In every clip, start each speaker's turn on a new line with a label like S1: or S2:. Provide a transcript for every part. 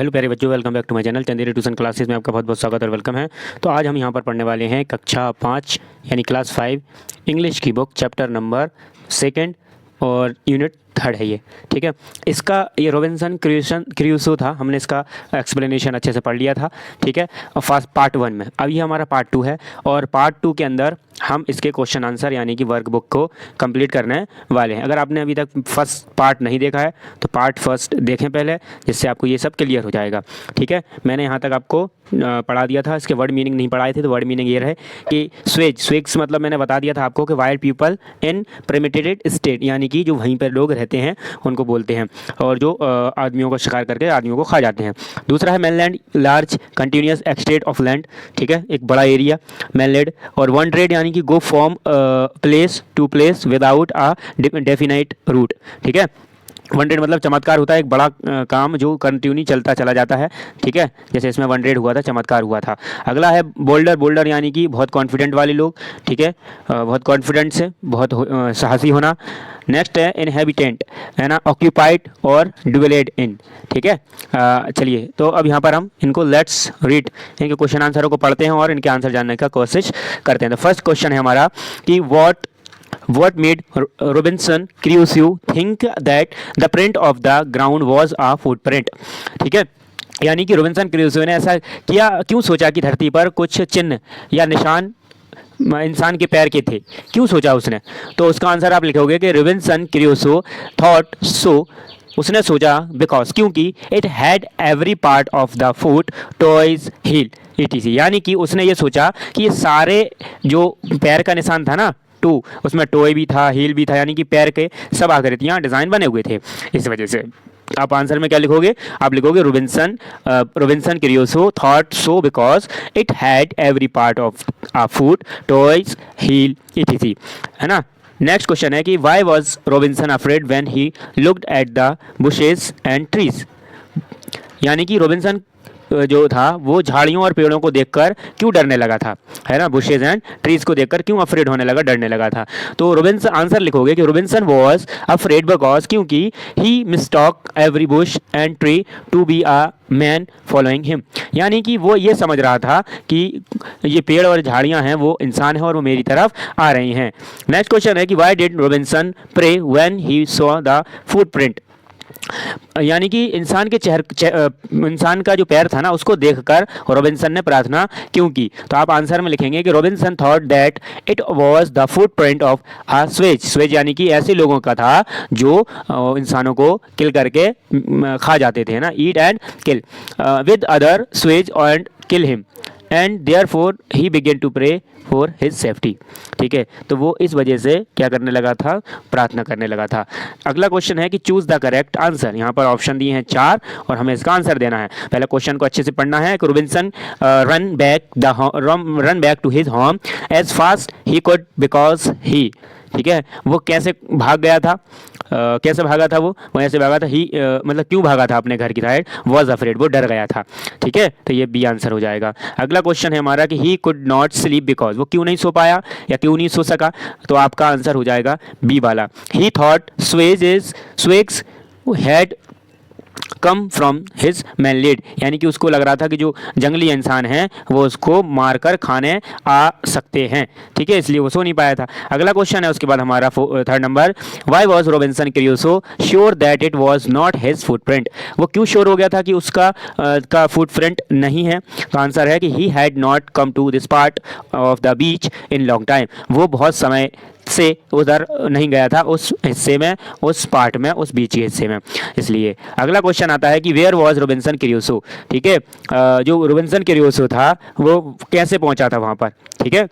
S1: Hello प्यारे बच्चों, welcome back to my channel Chanderi tuition classes में आपका बहुत बहुत स्वागत और वेलकम है। तो आज हम यहाँ पर पढ़ने वाले हैं कक्षा 5 यानी क्लास 5 इंग्लिश की बुक चैप्टर नंबर 2 और यूनिट 3 है ये। ठीक है, इसका ये रॉबिन्सन क्रूसो था, हमने इसका एक्सप्लेनेशन अच्छे से पढ़ लिया था। ठीक है, और फर्स्ट पार्ट 1 में। अब ये हमारा पार्ट 2 है और पार्ट 2 के अंदर हम इसके क्वेश्चन आंसर यानी कि वर्कबुक को कंप्लीट करने वाले हैं। अगर आपने अभी तक फर्स्ट पार्ट नहीं देखा है तो पार्ट फर्स्ट देखें पहले, जिससे आपको ये सब क्लियर हो जाएगा। ठीक है, मैंने यहाँ तक आपको पढ़ा दिया था, इसके वर्ड मीनिंग नहीं पढ़ाए थे। तो वर्ड मीनिंग ये रहे कि स्वेग्स मतलब मैंने बता दिया था आपको कि wild people in primitive state, यानी कि जो वहीं पर लोग रहते हैं उनको बोलते हैं, और जो आदमियों को शिकार करके आदमियों को खा जाते हैं। दूसरा है mainland, large continuous extract of land. ठीक है, एक बड़ा एरिया मेनलैंड। और वनड्रेड यानी कि go from place to place without a definite route. ठीक है, वनड्रेड मतलब चमत्कार होता है, एक बड़ा काम जो कंटिन्यू चलता चला जाता है। ठीक है, जैसे इसमें वनड्रेड हुआ था, चमत्कार हुआ था। अगला है बोल्डर यानी कि बहुत कॉन्फिडेंट वाले लोग। ठीक है, बहुत कॉन्फिडेंट से, बहुत साहसी होना। नेक्स्ट है इनहेबिटेंट, है ना, ऑक्यूपाइड और डिवेलेड इन। ठीक है, चलिए तो अब यहाँ पर हम इनको लेट्स रीड, इनके क्वेश्चन आंसरों को पढ़ते हैं और इनके आंसर जानने का कोशिश करते हैं। तो फर्स्ट क्वेश्चन है हमारा कि What made Robinson Crusoe think that the print of the ground was a footprint? ठीक है, यानी कि रॉबिन्सन क्रूसो ने ऐसा किया, क्यों सोचा कि धरती पर कुछ चिन्ह या निशान इंसान के पैर के थे, क्यों सोचा उसने? तो उसका आंसर आप लिखोगे कि रॉबिन्सन क्रूसो थॉट सो, उसने सोचा बिकॉज, क्योंकि it had every part of the foot toes heel etc, यानी कि उसने ये सोचा कि ये सारे जो पैर का निशान था ना, उसमें टोय भी था, हील भी था, यानी कि पैर के सब आकृतियाँ डिज़ाइन बने हुए थे। इस वजह से आप आंसर में क्या लिखोगे? आप लिखोगे Robinson Crusoe thought so because it had every part of a foot toes heel etc, है ना। नेक्स्ट क्वेश्चन है कि why was Robinson afraid when he looked at the bushes and trees, यानी कि रॉबिन्सन जो था वो झाड़ियों और पेड़ों को देखकर क्यों डरने लगा था, है ना, बुशेज एंड ट्रीज को देखकर क्यों अफ्रेड होने लगा, डरने लगा था। तो रॉबिन्सन आंसर लिखोगे कि रॉबिन्सन वाज अफ्रेड बिकॉज, क्योंकि he mistook every bush and tree to be a man following him, यानी कि वो ये समझ रहा था कि ये पेड़ और झाड़ियां हैं वो इंसान है और वो मेरी तरफ आ रही हैं। नेक्स्ट क्वेश्चन है कि why did Robinson pray when he saw the footprint, यानी कि इंसान का जो पैर था ना उसको देखकर रॉबिन्सन ने प्रार्थना क्यों की? तो आप आंसर में लिखेंगे कि Robinson thought that it was the footprint of a Suez, यानी कि ऐसे लोगों का था जो इंसानों को किल करके खा जाते थे ना, eat and kill with other savages and kill him and therefore he began to pray for his safety. ठीक है, तो वो इस वजह से क्या करने लगा था, प्रार्थना करने लगा था। अगला क्वेश्चन है कि चूज द करेक्ट आंसर। यहाँ पर ऑप्शन दिए हैं 4 और हमें इसका आंसर देना है। पहले क्वेश्चन को अच्छे से पढ़ना है कि Robinson run back to his home as fast he could because he, ठीक है, वो कैसे भाग गया था, कैसे भागा था वो ऐसे भागा था, ही मतलब क्यों भागा था अपने घर की साइड, वॉज अफ्रेड, वो डर गया था। ठीक है, तो ये बी आंसर हो जाएगा। अगला क्वेश्चन है हमारा कि he could not sleep because, वो क्यों नहीं सो पाया या क्यों नहीं सो सका? तो आपका आंसर हो जाएगा बी वाला। He thought swags had come from his mainland, यानी कि उसको लग रहा था कि जो जंगली इंसान हैं वो उसको मारकर खाने आ सकते हैं। ठीक है, इसलिए वो सो नहीं पाया था। अगला क्वेश्चन है उसके बाद हमारा 3rd number, why was Robinson Crusoe sure that it was not his footprint, वो क्यों श्योर हो गया था कि उसका का फुटप्रिंट नहीं है? तो आंसर है कि he had not come to this part of the beach in long time, वो बहुत समय से उधर नहीं गया था, उस हिस्से में, उस पार्ट में, उस बीच के हिस्से में, इसलिए। अगला क्वेश्चन आता है कि वेयर वॉज रॉबिन्सन क्रूसो, ठीक है, जो रॉबिन्सन क्रूसो था वो कैसे पहुंचा था वहां पर? ठीक है,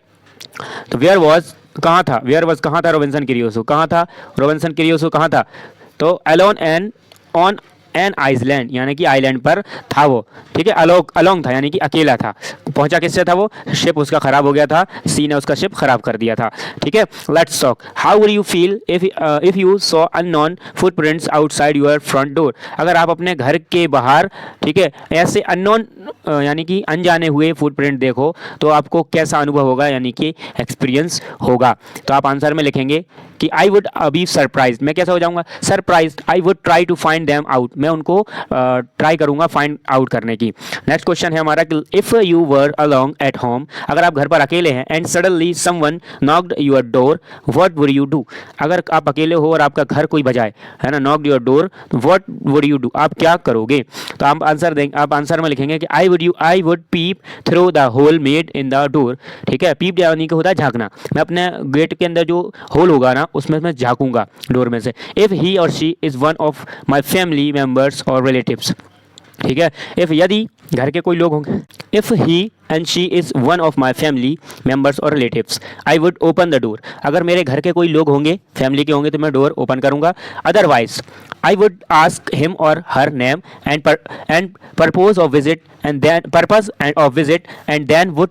S1: तो वेयर वॉज कहाँ था रॉबिन्सन क्रूसो, कहाँ था रॉबिन्सन क्रूसो, कहाँ था? तो alone and on an Iceland, यानी कि आइलैंड पर था वो। ठीक है, अलोंग था यानी कि अकेला था। पहुंचा किससे था वो? शिप उसका खराब हो गया था, सी ने उसका शिप खराब कर दिया था। ठीक है, let's talk, how would you feel if you saw unknown footprints outside your front door, अगर आप अपने घर के बाहर, ठीक है, ऐसे अननोन यानी कि अनजाने हुए फुटप्रिंट देखो तो आपको कैसा अनुभव होगा, यानी कि एक्सपीरियंस होगा? तो आप आंसर में लिखेंगे कि आई वुड बी सरप्राइज, मैं कैसा हो जाऊंगा, surprise. I would try to find them out, मैं उनको ट्राई करूंगा फाइंड आउट करने की। नेक्स्ट क्वेश्चन है हमारा कि if you were along at home, अगर आप घर पर अकेले हैं, and suddenly someone knocked your door, what would you do, अगर आप अकेले हो और आपका घर कोई बजाए, है ना, knocked your door, what would you do, आप क्या करोगे। तो आप आंसर देंगे, आप आंसर में लिखेंगे कि I would peep through the hole made in the door. ठीक है, पीप यानी कि होता है झांकना, मैं अपने गेट के अंदर जो होल होगा ना उसमें मैं झांकूंगा डोर में से। इफ ही और she is one of my family members और रिलेटिव्स, ठीक है, इफ यदि घर के कोई लोग होंगे, if he and she is one of my family members और relatives, I would open the door, अगर मेरे घर के कोई लोग होंगे, फैमिली के होंगे, तो मैं डोर ओपन करूंगा। Otherwise I would ask him और her name and purpose of visit and then would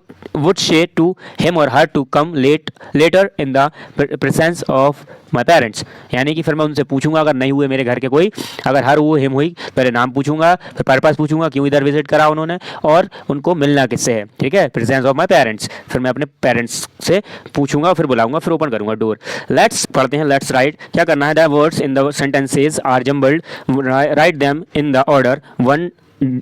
S1: say to him और her to come later in the presence of my parents, यानी कि फिर मैं उनसे पूछूंगा, अगर नहीं हुए मेरे घर के कोई, अगर हर हुए हिम हुई, पहले नाम पूछूंगा, फिर पर्पस पूछूंगा क्यों इधर विजिट करा उन्होंने, और उनको मिलना किससे है। ठीक है, प्रेजेंस ऑफ माई पेरेंट्स, फिर मैं अपने पेरेंट्स से पूछूंगा, फिर बुलाऊंगा, फिर ओपन करूंगा डोर। लेट्स पढ़ते हैं, लेट्स राइट, क्या करना है, the words in the sentences are jumbled, write them in the order one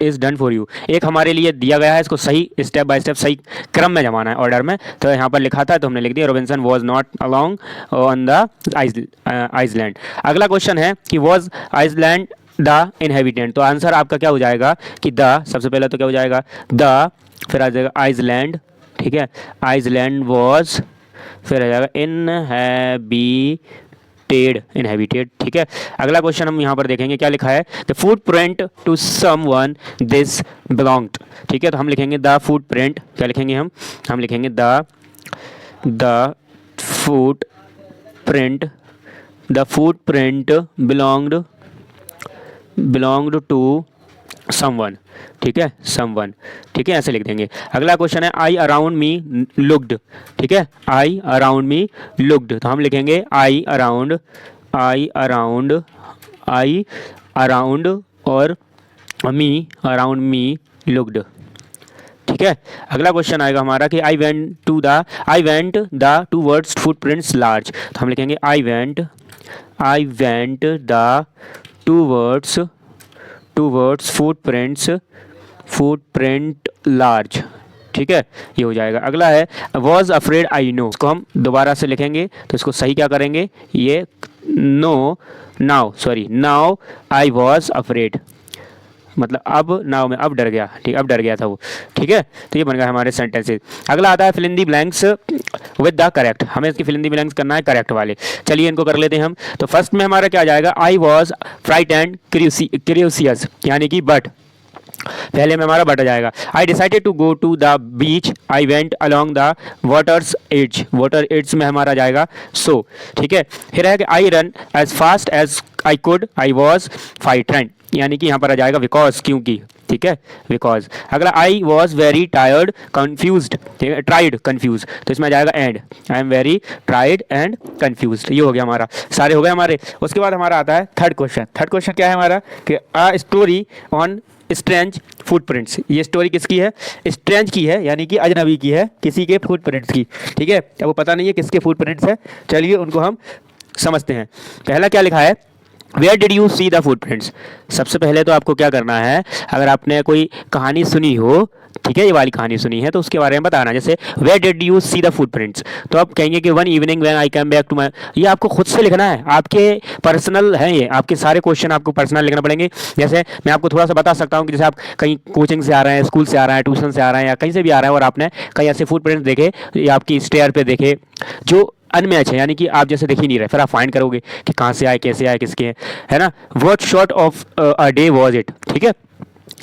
S1: is done for you, एक हमारे लिए दिया गया है, इसको सही स्टेप बाय स्टेप सही क्रम में जमाना है, ऑर्डर में। तो यहाँ पर लिखा था तो हमने लिख दिया, Robinson was not along on the Iceland. अगला क्वेश्चन है कि वॉज आइसलैंड द इनहेबिटेंट, तो आंसर आपका क्या हो जाएगा कि द, सबसे पहले तो क्या हो जाएगा द, फिर आ जाएगा आइसलैंड, ठीक है, आइसलैंड वॉज, फिर आ जाएगा इनहेबिटेड, ठीक है। अगला क्वेश्चन हम यहाँ पर देखेंगे क्या लिखा है, the footprint to someone this belonged, ठीक है, तो हम लिखेंगे द फुट प्रिंट, क्या लिखेंगे हम लिखेंगे the footprint belonged to someone, ठीक है, समवन, ठीक है, ऐसे लिख देंगे। अगला क्वेश्चन है आई अराउंड मी लुक्ड, ठीक है, आई अराउंड मी लुक्ड, तो हम लिखेंगे आई अराउंड और मी लुक्ड, ठीक है। अगला क्वेश्चन आएगा हमारा कि I went the towards footprints large, तो हम लिखेंगे I went the towards footprint large, ठीक है, ये हो जाएगा। अगला है वॉज अफ्रेड आई नो, इसको हम दोबारा से लिखेंगे, तो इसको सही क्या करेंगे, ये नाउ आई वॉज अफ्रेड, मतलब अब डर गया, ठीक, अब डर गया था वो, ठीक है। तो ये बन गया हमारे सेंटेंसेस। अगला आता है fill in the blanks with the correct, हमें इसकी फिल इन द ब्लैंक्स करना है करेक्ट वाले, चलिए इनको कर लेते हैं हम। तो फर्स्ट में हमारा क्या आ जाएगा, आई वॉज फ्राइटेंड क्यूरियस, यानी कि बट, पहले में हमारा बट आ जाएगा। I decided to go to the beach, I went along the water edge में हमारा जाएगा सो, ठीक है। फिर है कि I run as fast as I could, I was frightened, यानी कि यहाँ पर आ जाएगा बिकॉज, क्योंकि, ठीक है, बिकॉज। अगला I was very tired confused, ठीक है, ट्राइड कन्फ्यूज, तो इसमें आ जाएगा and, I am very tried and confused, ये हो गया हमारा, सारे हो गए हमारे। उसके बाद हमारा आता है थर्ड क्वेश्चन क्या है हमारा कि a story on strange footprints, ये स्टोरी किसकी है, स्ट्रेंज की है, यानी कि अजनबी की है, किसी के फुटप्रिंट्स की, ठीक है। अब वो पता नहीं है किसके फुटप्रिंट्स है, चलिए उनको हम समझते हैं। पहला क्या लिखा है, where did you see the footprints, सबसे पहले तो आपको क्या करना है, अगर आपने कोई कहानी सुनी हो, ठीक है, ये वाली कहानी सुनी है तो उसके बारे में बताना, जैसे where did you see the footprints, तो आप कहेंगे कि one evening when I come back to my, ये आपको खुद से लिखना है, आपके पर्सनल है, ये आपके सारे क्वेश्चन आपको पर्सनल लिखना पड़ेंगे। जैसे मैं आपको थोड़ा सा बता सकता हूँ कि जैसे आप कहीं कोचिंग से आ रहे हैं, स्कूल से आ रहे हैं, ट्यूशन से आ रहे हैं, या कहीं से भी आ रहे हैं और आपने कहीं ऐसे फुटप्रिंट्स देखे या आपकी स्टेयर पे देखे जो अनमैच है, यानी कि आप जैसे देख ही नहीं रहे, फिर आप फाइंड करोगे कि कहाँ से आए, कैसे आए, किसके हैं, है ना। What sort of a day was it, ठीक है,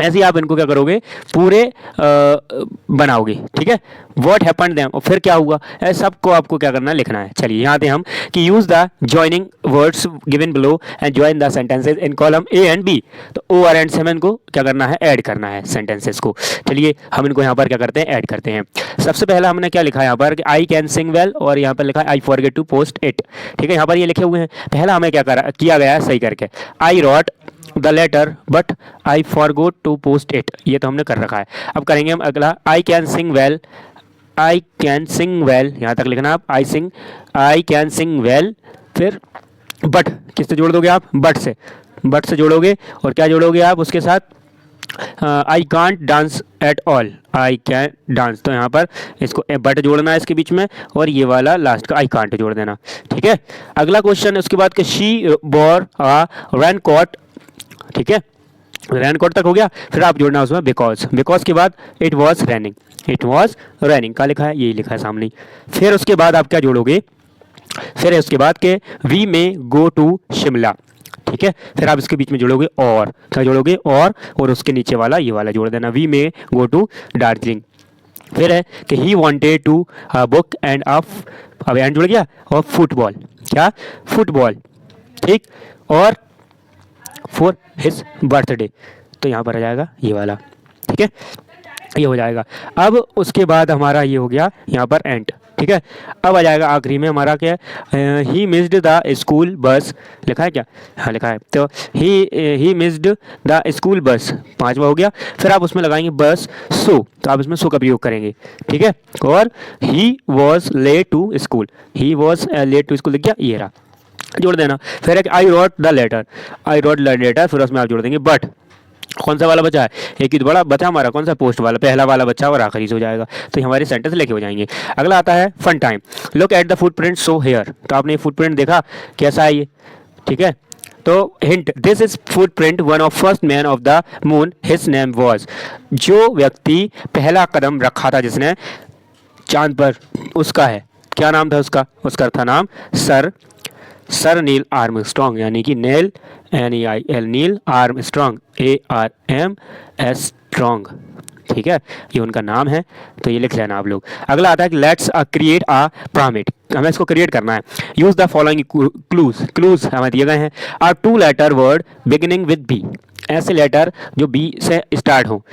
S1: ऐसे ही आप इनको क्या करोगे, पूरे बनाओगे, ठीक है। व्हाट हैपेंड देम, और फिर क्या हुआ, ऐसे सबको आपको क्या करना है, लिखना है। चलिए यहाँ आते हैं हम कि use the joining words given below and join the sentences in column A and B, तो ओ और एंड से हमें इनको क्या करना है, ऐड करना है सेंटेंसेस को। चलिए हम इनको यहाँ पर क्या करते हैं, ऐड करते हैं। सबसे पहला हमने क्या लिखा है यहाँ पर कि आई कैन सिंग वेल, और यहाँ पर लिखा है I forget to post it, ठीक है, यहाँ पर ये लिखे हुए हैं। पहला हमें क्या किया गया है सही करके, I wrote the letter but I forgot to post it, ये तो हमने कर रखा है। अब करेंगे हम अगला, आई कैन सिंग वेल, यहाँ तक लिखना आप, आई कैन सिंग वेल फिर बट किससे जोड़ दोगे आप, बट से जोड़ोगे और क्या जोड़ोगे आप उसके साथ, I can't dance at all, I can dance, तो यहाँ पर इसको बट जोड़ना है इसके बीच में और ये वाला लास्ट का आई कांट जोड़ देना, ठीक है। अगला क्वेश्चन है उसके बाद कि शी वॉर अ रेनकोट, ठीक है, रेनकोट तक हो गया। फिर आप जोड़ना उसमें बिकॉज के बाद इट वॉज रैनिंग का लिखा है, यही लिखा है सामने। फिर उसके बाद आप क्या जोड़ोगे, फिर उसके बाद के वी में गो टू शिमला, ठीक है। फिर आप इसके बीच में जोड़ोगे और, क्या जोड़ोगे और उसके नीचे वाला ये वाला जोड़ देना, वी में गो टू दार्जिलिंग। फिर है कि he wanted to book and अब एंड जुड़ गया, और फुटबॉल, क्या फुटबॉल, ठीक, और फॉर हिज बर्थडे, तो यहाँ पर आ जाएगा ये वाला, ठीक है, ये हो जाएगा। अब उसके बाद हमारा ये हो गया यहाँ पर एंड, ठीक है। अब आ जाएगा आखिरी में हमारा क्या है, he missed the school bus, लिखा है क्या, हाँ लिखा है, तो he missed the school bus, पांचवा हो गया। फिर आप उसमें लगाएंगे बस सो, तो आप इसमें सो का प्रयोग करेंगे, ठीक है। और he was late to school, he was late to school, दिख गया, ये रहा, जोड़ देना। फिर एक आई रोट द लेटर, फिर उसमें आप जोड़ देंगे बट, कौन सा वाला बचा है, एक ही तो बड़ा बचा हमारा, कौन सा पोस्ट वाला, पहला वाला बचा और आखिरी से हो जाएगा, तो ये हमारे सेंटेंस लेके हो जाएंगे। अगला आता है fun time, look at the footprint so here, तो आपने फुटप्रिंट देखा कैसा है ये, ठीक है। तो hint, this is footprint one of first man of the moon, his name was, जो व्यक्ति पहला कदम रखा था जिसने चांद पर, उसका है, क्या नाम था उसका था नाम सर नील आर्मस्ट्रॉन्ग, यानी कि nail NEIL Neil Armstrong ARMS strong, ठीक है, ये उनका नाम है, तो ये लिख लेना आप लोग। अगला आता है कि लेट्स क्रिएट अ पिरामिड, हमें इसको क्रिएट करना है। यूज द फॉलोइंग क्लूज हमें दिए गए हैं, a 2 letter word beginning with B, ऐसे लेटर जो बी से स्टार्ट हो,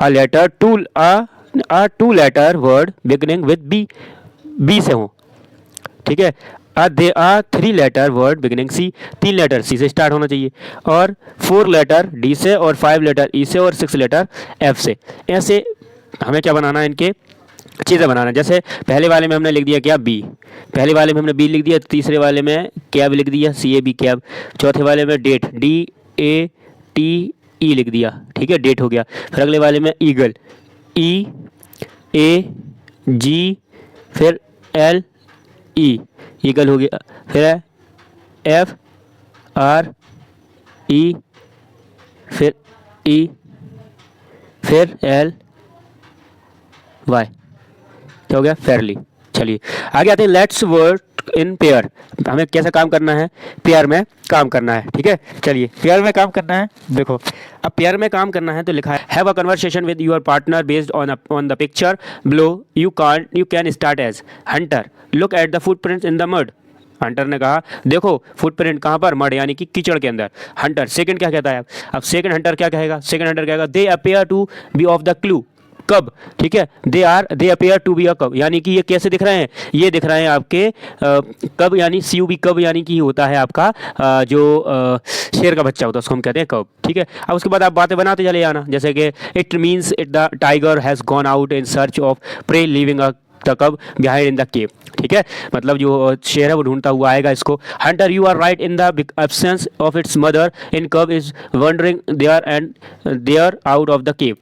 S1: a 2 letter word beginning with B से हो, ठीक है। They are 3 letter word beginning C, 3 letter C से स्टार्ट होना चाहिए, और 4 लेटर डी से, और 5 लेटर ई से, और 6 लेटर एफ से। ऐसे हमें क्या बनाना है, इनके चीज़ें बनाना। जैसे पहले वाले में हमने लिख दिया क्या बी, पहले वाले में हमने बी लिख दिया, तीसरे वाले में कैब लिख दिया CAB कैब, चौथे वाले में डेट DATE लिख दिया, ठीक है, डेट हो गया। फिर अगले वाले में ईगल EAG, फिर LE ईगल हो गया, फिर है FRE, फिर E, फिर LY, क्या हो गया, फेयरली। चलिए आगे आते हैं, लेट्स वर्क इन पेयर, हमें कैसे काम करना है, पेयर में काम करना है, ठीक है। चलिए पेयर में काम करना है, देखो अब पेयर में काम करना है तो लिखा है have a conversation with your partner based on the picture below, you can start as hunter, look at the footprints in the mud, hunter ने कहा देखो फुटप्रिंट कहाँ पर, मड यानी कि कीचड़ के अंदर। हंटर सेकंड क्या कहता है, अब सेकंड हंटर क्या कहेगा, सेकंड हंटर कहेगा they appear to be of the clue, cub, ठीक है, they appear to be a cub, यानी कि ये कैसे दिख रहे हैं, ये दिख रहे हैं आपके कब, यानी CUB कब, यानी कि होता है आपका जो शेर का बच्चा होता है उसको हम कहते हैं कब, ठीक है। अब उसके बाद आप बातें बनाते चले जाना, जैसे कि it means it the tiger has gone out in search of prey living a the cub behind in the cave, ठीक है, मतलब जो शेर है वो ढूंढता हुआ आएगा इसको। Hunter you are right in the absence of its mother in cub is wandering there and there out of the cave,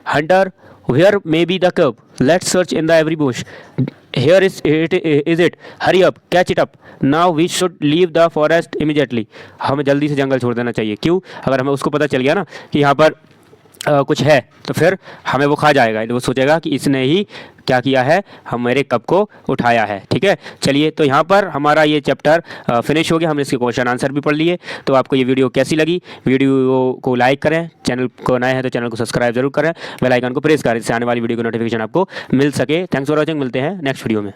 S1: hunter where may be the cub, let's search in the every bush, here is it, hurry up, catch it up, now we should leave the forest immediately, हमें जल्दी से जंगल छोड़ देना चाहिए। क्यों, अगर हमें उसको पता चल गया ना कि यहाँ पर कुछ है तो फिर हमें वो खा जाएगा, तो वो सोचेगा कि इसने ही क्या किया है, हमारे कप को उठाया है, ठीक है। चलिए तो यहाँ पर हमारा ये चैप्टर फिनिश हो गया, हमने इसके क्वेश्चन आंसर भी पढ़ लिए। तो आपको ये वीडियो कैसी लगी, वीडियो को लाइक करें, चैनल को नए हैं तो चैनल को सब्सक्राइब जरूर करें, बेल आइकन को प्रेस करें जिससे आने वाली वीडियो की नोटिफिकेशन आपको मिल सके। थैंक्स फॉर वॉचिंग, मिलते हैं नेक्स्ट वीडियो में।